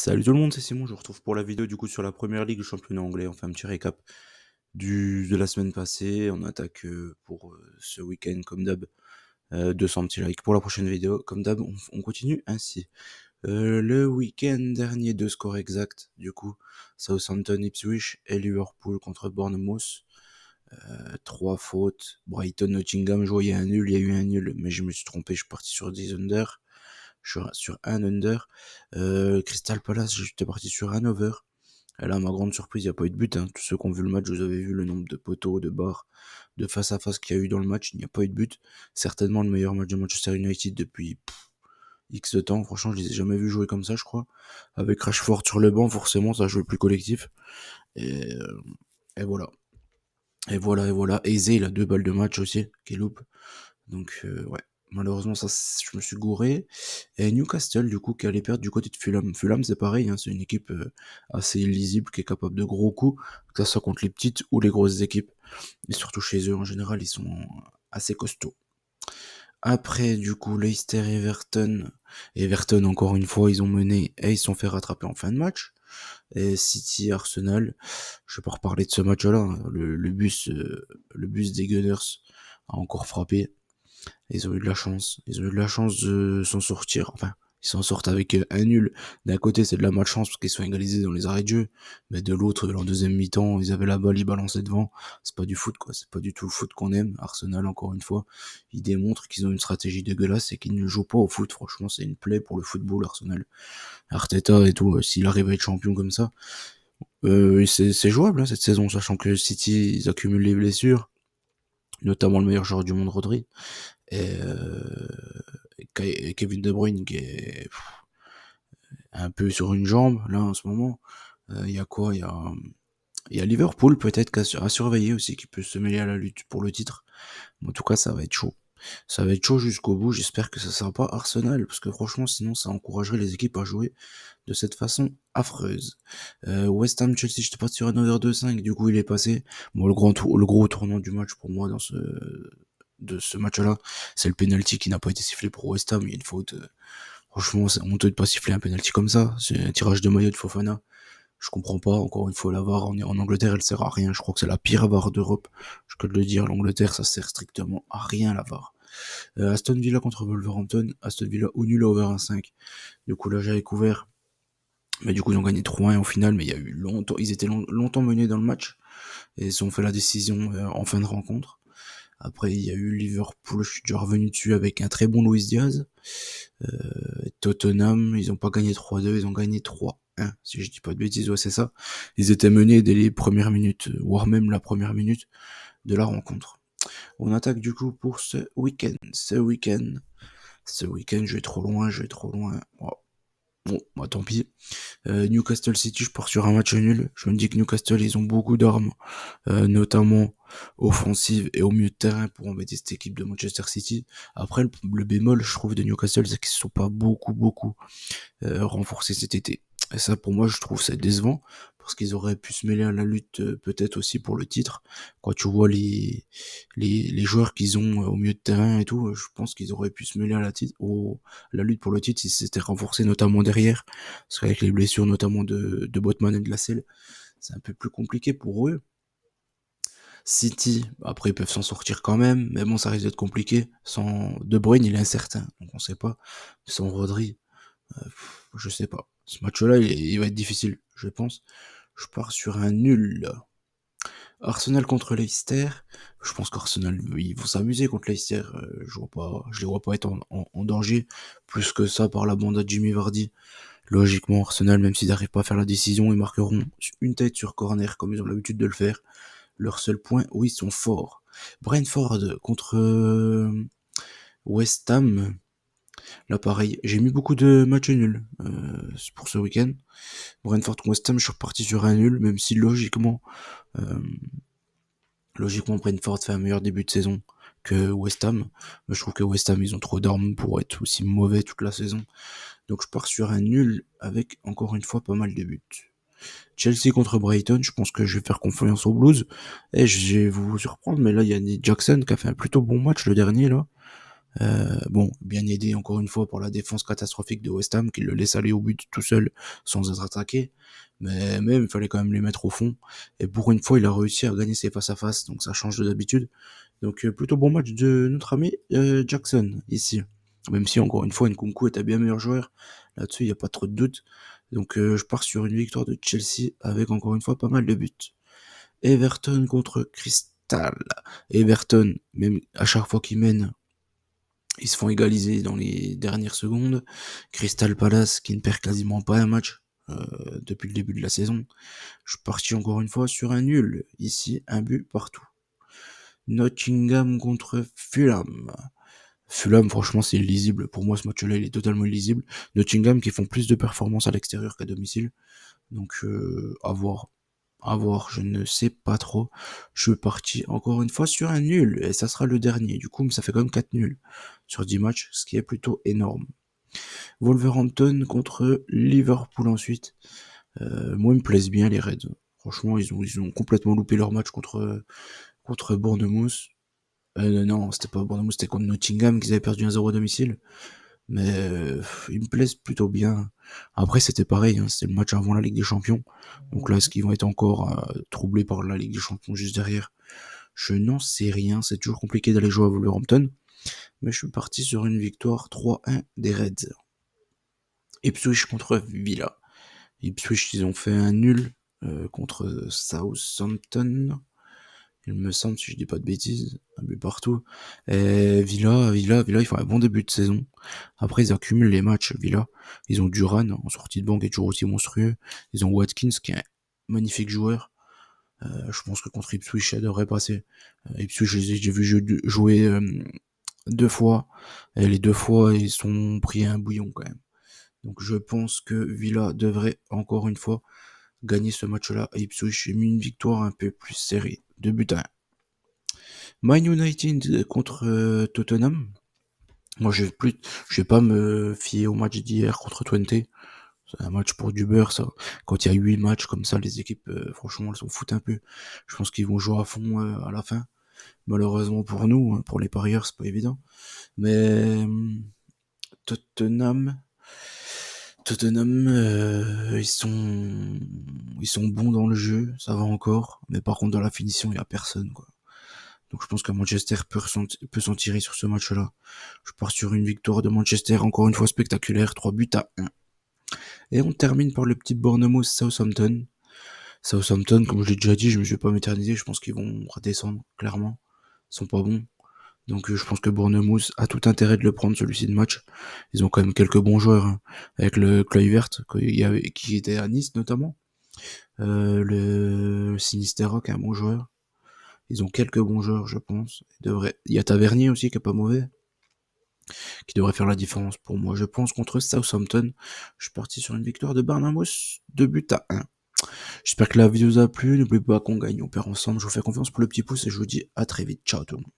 Salut tout le monde, c'est Simon, je vous retrouve pour la vidéo du coup sur la première ligue, le championnat anglais. On fait un petit récap de la semaine passée. On attaque pour ce week-end comme d'hab. 200 petits likes pour la prochaine vidéo. Comme d'hab, on continue ainsi. Le week-end dernier, deux scores exacts. Du coup, Southampton, Ipswich et Liverpool contre Bournemouth. Trois fautes. Brighton, Nottingham, je voyais un nul, il y a eu un nul, mais je me suis trompé, je suis parti sur 10 under. Sur un under. Crystal Palace, j'étais parti sur un over. Et là, ma grande surprise, il n'y a pas eu de but. Hein. Tous ceux qui ont vu le match, vous avez vu le nombre de poteaux, de barres, de face à face qu'il y a eu dans le match. Il n'y a pas eu de but. Certainement le meilleur match de Manchester United depuis X de temps. Franchement, je les ai jamais vus jouer comme ça, je crois. Avec Rashford sur le banc, forcément, ça joue le plus collectif. Et, euh, et voilà. Et voilà. Eze, il a deux balles de match aussi, qui loupe. Donc, ouais. Malheureusement, ça, je me suis gouré. Et Newcastle, du coup, qui allait perdre du côté de Fulham. Fulham, c'est pareil, hein, c'est une équipe assez illisible, qui est capable de gros coups, que ce soit contre les petites ou les grosses équipes. Et surtout chez eux, en général, ils sont assez costauds. Après, du coup, Leicester et Everton. Everton, encore une fois, ils ont mené et ils se sont fait rattraper en fin de match. Et City, Arsenal, je vais pas reparler de ce match-là. Hein. Le bus des Gunners a encore frappé. Ils ont eu de la chance. Ils ont eu de la chance de s'en sortir. Enfin, ils s'en sortent avec un nul. D'un côté, c'est de la malchance parce qu'ils sont égalisés dans les arrêts de jeu. Mais de l'autre, en deuxième mi-temps, ils avaient la balle, ils balançaient devant. C'est pas du foot, quoi. C'est pas du tout le foot qu'on aime. Arsenal, encore une fois, ils démontrent qu'ils ont une stratégie dégueulasse et qu'ils ne jouent pas au foot. Franchement, c'est une plaie pour le football, Arsenal. Arteta et tout, s'il arrive à être champion comme ça, c'est jouable, hein, cette saison, sachant que City, ils accumulent les blessures, notamment le meilleur joueur du monde, Rodri. Et Kevin De Bruyne qui est un peu sur une jambe là en ce moment. Il y a quoi? Il y a Liverpool peut-être à surveiller aussi qui peut se mêler à la lutte pour le titre. En tout cas, ça va être chaud. Ça va être chaud jusqu'au bout. J'espère que ça sera pas Arsenal parce que franchement, sinon ça encouragerait les équipes à jouer de cette façon affreuse. West Ham Chelsea, je te passe sur un over 2,5. Du coup, il est passé. Bon, le gros tournant du match pour moi de ce match-là, c'est le penalty qui n'a pas été sifflé pour West Ham. Il y a une faute. Franchement, c'est honteux de pas siffler un penalty comme ça. C'est un tirage de maillot de Fofana. Je comprends pas. Encore une fois, la VAR en Angleterre, elle sert à rien. Je crois que c'est la pire VAR d'Europe. Je peux te le dire. L'Angleterre, ça sert strictement à rien, la VAR. Aston Villa contre Wolverhampton. Aston Villa ou nul over 1,5. Du coup, là, j'avais couvert. Mais du coup, ils ont gagné 3-1 au final. Mais il y a eu longtemps, ils étaient longtemps menés dans le match. Et ils ont fait la décision en fin de rencontre. Après, il y a eu Liverpool, je suis déjà revenu dessus avec un très bon Luis Diaz. Tottenham, ils ont pas gagné 3-2, ils ont gagné 3-1. Si je dis pas de bêtises, ouais, c'est ça. Ils étaient menés dès les premières minutes, voire même la première minute de la rencontre. On attaque du coup pour ce week-end. Ce week-end, je vais trop loin, Oh, bon, bah tant pis. Newcastle City, je pars sur un match nul. Je me dis que Newcastle, ils ont beaucoup d'armes, notamment offensives et au milieu de terrain pour embêter cette équipe de Manchester City. Après, le bémol, je trouve, de Newcastle, c'est qu'ils ne sont pas beaucoup renforcés cet été. Et ça, pour moi, je trouve ça décevant parce qu'ils auraient pu se mêler à la lutte peut-être aussi pour le titre. Quand tu vois les joueurs qu'ils ont au milieu de terrain et tout, je pense qu'ils auraient pu se mêler à la lutte pour le titre s'ils s'étaient renforcés notamment derrière. Parce qu'avec les blessures notamment de Botman et de Lascelles, c'est un peu plus compliqué pour eux. City, après ils peuvent s'en sortir quand même, mais bon ça risque d'être compliqué. Sans De Bruyne il est incertain, donc on sait pas. Sans Rodri, je sais pas. Ce match-là il va être difficile, je pense. Je pars sur un nul. Arsenal contre Leicester. Je pense qu'Arsenal ils vont s'amuser contre Leicester. Je les vois pas être en danger plus que ça par la bande à Jimmy Vardy. Logiquement, Arsenal, même s'ils n'arrivent pas à faire la décision, ils marqueront une tête sur corner comme ils ont l'habitude de le faire. Leur seul point où ils sont forts. Brentford contre West Ham. Là, pareil, j'ai mis beaucoup de matchs nuls pour ce week-end. Brentford contre West Ham, je suis reparti sur un nul, même si euh, logiquement, Brentford fait un meilleur début de saison que West Ham. Mais je trouve que West Ham, ils ont trop d'armes pour être aussi mauvais toute la saison. Donc je pars sur un nul avec encore une fois pas mal de buts. Chelsea contre Brighton, je pense que je vais faire confiance aux Blues. Et je vais vous surprendre, mais là, il y a Nick Jackson qui a fait un plutôt bon match le dernier, là. Bon, bien aidé encore une fois par la défense catastrophique de West Ham qui le laisse aller au but tout seul sans être attaqué. Mais même, il fallait quand même les mettre au fond. Et pour une fois, il a réussi à gagner ses face-à-face, donc ça change de d'habitude. Donc plutôt bon match de notre ami Jackson ici. Même si encore une fois Nkunku était bien meilleur joueur, là-dessus il n'y a pas trop de doute. Donc je pars sur une victoire de Chelsea avec encore une fois pas mal de buts. Everton contre Crystal. Everton, même à chaque fois qu'ils mènent, ils se font égaliser dans les dernières secondes. Crystal Palace qui ne perd quasiment pas un match depuis le début de la saison. Je suis parti encore une fois sur un nul. Ici, un but partout. Nottingham contre Fulham. Fulham, franchement, c'est illisible. Pour moi, ce match-là, il est totalement illisible. Nottingham qui font plus de performances à l'extérieur qu'à domicile. Donc, à voir. À voir, je ne sais pas trop. Je suis parti encore une fois sur un nul. Et ça sera le dernier. Du coup, ça fait quand même 4 nuls sur 10 matchs, ce qui est plutôt énorme. Wolverhampton contre Liverpool ensuite. Moi, ils me plaisent bien les Reds. Franchement, ils ont complètement loupé leur match contre Bournemouth. Non, c'était pas Bournemouth, c'était contre Nottingham qu'ils avaient perdu 1-0 à domicile. Mais ils me plaisent plutôt bien. Après, c'était pareil, hein, c'était le match avant la Ligue des Champions. Donc là, est-ce qu'ils vont être encore troublés par la Ligue des Champions juste derrière? Je n'en sais rien, c'est toujours compliqué d'aller jouer à Wolverhampton. Mais je suis parti sur une victoire 3-1 des Reds. Ipswich contre Villa. Ipswich, ils ont fait un nul contre Southampton. Il me semble, si je dis pas de bêtises, un but partout. Et Villa, ils font un bon début de saison. Après, ils accumulent les matchs, Villa. Ils ont Duran en sortie de banque qui est toujours aussi monstrueux. Ils ont Watkins qui est un magnifique joueur. Je pense que contre Ipswich, ça devrait passer. Ipswich, j'ai vu jouer 2 fois. Et les 2 fois, ils sont pris un bouillon quand même. Donc je pense que Villa devrait encore une fois gagner ce match-là à Ipswich. J'ai mis une victoire un peu plus serrée. 2 buts à 1. Man United contre Tottenham. Moi, je vais pas me fier au match d'hier contre Twente. C'est un match pour du beurre, ça. Quand il y a 8 matchs comme ça, les équipes, franchement, elles s'en foutent un peu. Je pense qu'ils vont jouer à fond à la fin. Malheureusement pour nous, hein, pour les parieurs, c'est pas évident. Mais Tottenham, Tottenham, ils sont bons dans le jeu, ça va encore. Mais par contre, dans la finition, il y a personne, quoi. Donc je pense que Manchester peut s'en tirer sur ce match-là. Je pars sur une victoire de Manchester, encore une fois spectaculaire, 3 buts à 1. Et on termine par le petit Bournemouth Southampton. Southampton, comme je l'ai déjà dit, je ne vais pas m'éterniser, je pense qu'ils vont redescendre, clairement. Ils sont pas bons. Donc je pense que Bournemouth a tout intérêt de le prendre celui-ci de match. Ils ont quand même quelques bons joueurs, hein, avec le Kluivert, qui était à Nice notamment. Le Sinistera qui est un bon joueur. Ils ont quelques bons joueurs, je pense. Il y a Tavernier aussi qui est pas mauvais, qui devrait faire la différence pour moi. Je pense contre Southampton. Je suis parti sur une victoire de Bournemouth, 2 buts à 1. J'espère que la vidéo vous a plu. N'oubliez pas qu'on gagne, on perd ensemble. Je vous fais confiance pour le petit pouce et je vous dis à très vite. Ciao tout le monde.